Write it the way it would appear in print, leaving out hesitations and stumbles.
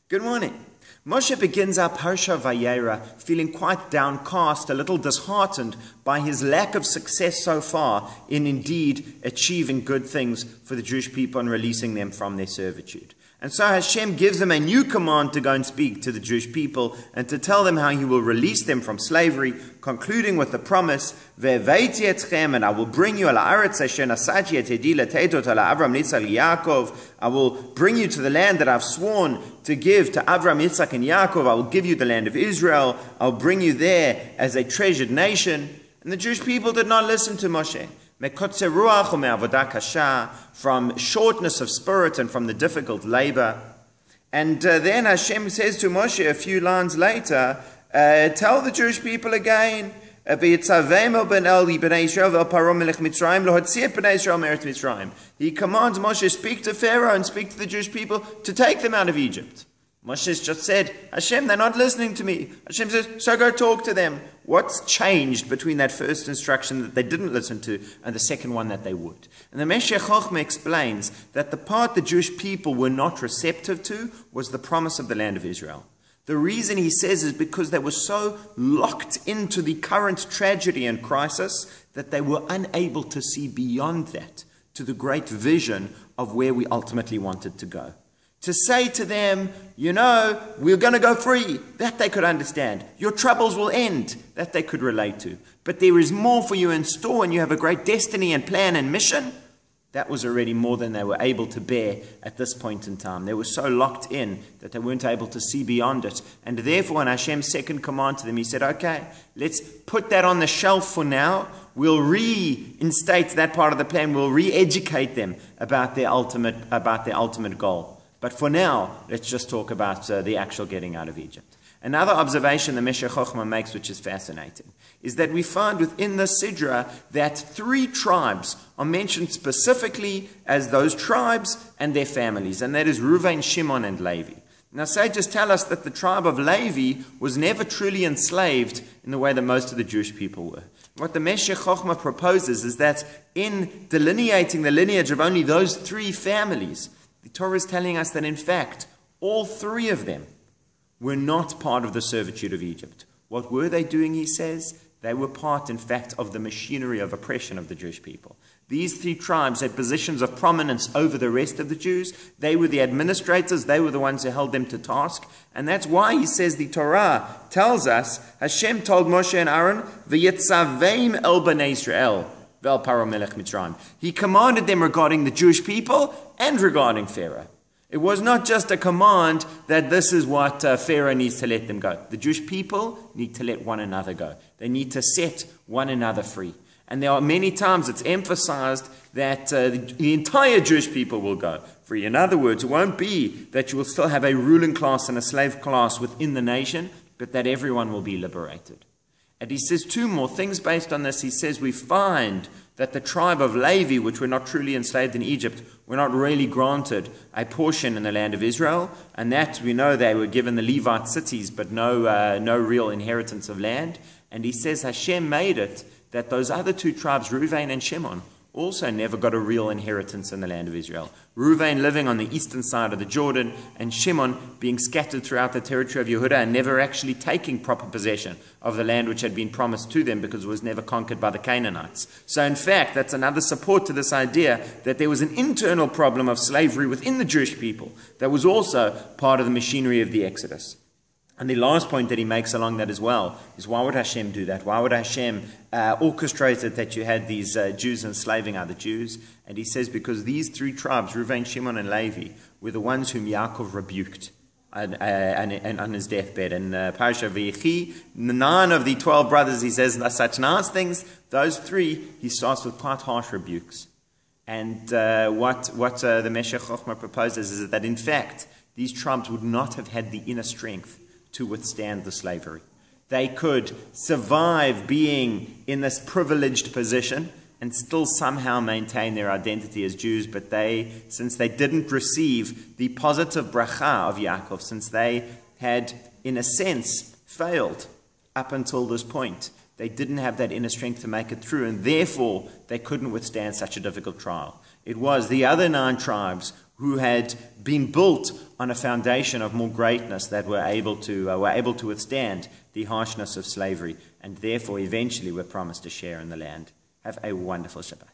Good morning. Moshe begins our Parsha VaEra feeling quite downcast, a little disheartened by his lack of success so far in indeed achieving good things for the Jewish people and releasing them from their servitude. And so Hashem gives them a new command to go and speak to the Jewish people and to tell them how he will release them from slavery, concluding with the promise, "Ve'eveti etchem, and I will bring you ala aretz asher nasati et yedi letetot ala Avram, Yitzchak, Yaakov. I will bring you to the land that I've sworn to give to Avram, Yitzchak, and Yaakov. I will give you the land of Israel. I'll bring you there as a treasured nation." And the Jewish people did not listen to Moshe. From shortness of spirit and from the difficult labor. And then Hashem says to Moshe a few lines later, tell the Jewish people again, he commands Moshe, speak to Pharaoh and speak to the Jewish people to take them out of Egypt. Moshe just said, Hashem, they're not listening to me. Hashem says, so go talk to them. What's changed between that first instruction that they didn't listen to and the second one that they would? And the Meshech Chochmah explains that the part the Jewish people were not receptive to was the promise of the land of Israel. The reason he says is because they were so locked into the current tragedy and crisis that they were unable to see beyond that to the great vision of where we ultimately wanted to go. To say to them, you know, we're going to go free, that they could understand. Your troubles will end, that they could relate to. But there is more for you in store and you have a great destiny and plan and mission. That was already more than they were able to bear at this point in time. They were so locked in that they weren't able to see beyond it. And therefore, in Hashem's second command to them, he said, okay, let's put that on the shelf for now. We'll reinstate that part of the plan. We'll re-educate them about their ultimate goal. But for now, let's just talk about the actual getting out of Egypt. Another observation the Meshech Chochmah makes, which is fascinating, is that we find within the Sidra that 3 tribes are mentioned specifically as those tribes and their families, and that is Reuven, Shimon, and Levi. Now, sages tell us that the tribe of Levi was never truly enslaved in the way that most of the Jewish people were. What the Meshech Chochmah proposes is that in delineating the lineage of only those 3 families, the Torah is telling us that, in fact, all 3 of them were not part of the servitude of Egypt. What were they doing, he says? They were part, in fact, of the machinery of oppression of the Jewish people. These 3 tribes had positions of prominence over the rest of the Jews. They were the administrators. They were the ones who held them to task. And that's why he says the Torah tells us, Hashem told Moshe and Aaron, V'yetzaveim el b'nei Israel. He commanded them regarding the Jewish people and regarding Pharaoh. It was not just a command that this is what Pharaoh needs to let them go. The Jewish people need to let one another go. They need to set one another free. And there are many times it's emphasized that the entire Jewish people will go free. In other words, it won't be that you will still have a ruling class and a slave class within the nation, but that everyone will be liberated. And he says 2 more things based on this. He says we find that the tribe of Levi, which were not truly enslaved in Egypt, were not really granted a portion in the land of Israel. And that we know they were given the Levite cities, but no real inheritance of land. And he says Hashem made it that those other 2 tribes, Reuven and Shimon, also never got a real inheritance in the land of Israel. Reuven living on the eastern side of the Jordan, and Shimon being scattered throughout the territory of Yehuda and never actually taking proper possession of the land which had been promised to them because it was never conquered by the Canaanites. So in fact, that's another support to this idea that there was an internal problem of slavery within the Jewish people that was also part of the machinery of the Exodus. And the last point that he makes along that as well is, why would Hashem do that? Why would Hashem orchestrate it that you had these Jews enslaving other Jews? And he says because these 3 tribes, Reuven, Shimon, and Levi, were the ones whom Yaakov rebuked on his deathbed. And Parashat Vayechi, 9 of the 12 brothers, he says such nice things. Those 3, he starts with quite harsh rebukes. And what the Meshech Chochmah proposes is that, in fact, these tribes would not have had the inner strength to withstand the slavery. They could survive being in this privileged position and still somehow maintain their identity as Jews, but since they didn't receive the positive bracha of Yaakov, since they had, in a sense, failed up until this point, they didn't have that inner strength to make it through, and therefore they couldn't withstand such a difficult trial. It was the other 9 tribes who had been built on a foundation of more greatness, that were able to withstand the harshness of slavery, and therefore eventually were promised a share in the land. Have a wonderful Shabbat.